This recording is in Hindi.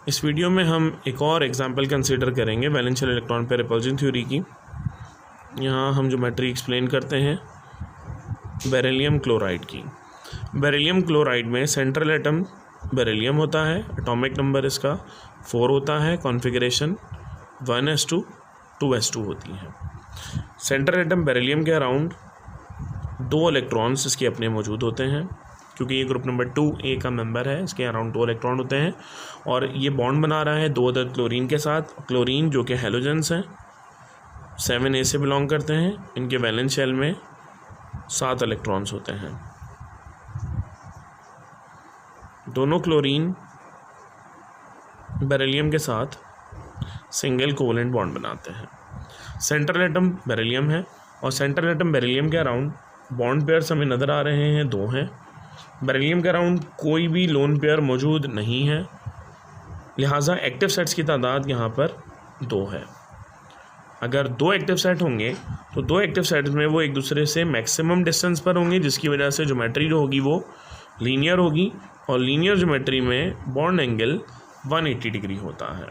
इस वीडियो में हम एक और एग्जांपल कंसीडर करेंगे वैलेंशियल इलेक्ट्रॉन पेयर रिपल्जन थ्योरी की। यहाँ हम ज्योमेट्री एक्सप्लेन करते हैं बेरिलियम क्लोराइड की। बेरिलियम क्लोराइड में सेंट्रल एटम बेरिलियम होता है, एटॉमिक नंबर इसका 4 होता है, कॉन्फ़िगरेशन 1s2 2s2 होती है। सेंट्रल एटम बेरिलियम के अराउंड 2 इलेक्ट्रॉन्स इसके अपने मौजूद होते हैं, क्योंकि ये ग्रुप नंबर 2A का मेंबर है, इसके अराउंड 2 इलेक्ट्रॉन होते हैं और ये बॉन्ड बना रहा है 2 अदर क्लोरीन के साथ। क्लोरीन जो कि हैलोजेंस हैं 7A से बिलोंग करते हैं, इनके वैलेंस शेल में 7 इलेक्ट्रॉन्स होते हैं। दोनों क्लोरीन बेरिलियम के साथ सिंगल कोवेलेंट बॉन्ड बनाते हैं। सेंट्रल एटम बेरिलियम है और सेंट्रल एटम बेरिलियम के अराउंड बॉन्ड पेयर्स हमें नज़र आ रहे हैं, 2 हैं। बेरिलियम के अराउंड कोई भी लोन पेयर मौजूद नहीं है, लिहाजा एक्टिव सेट्स की तादाद यहाँ पर 2 है। अगर 2 एक्टिव सेट होंगे तो 2 एक्टिव सेट्स में वो एक दूसरे से मैक्सिमम डिस्टेंस पर होंगे, जिसकी वजह से ज्योमेट्री जो होगी वो लीनियर होगी और लीनियर ज्योमेट्री में बॉन्ड एंगल 180 डिग्री होता है।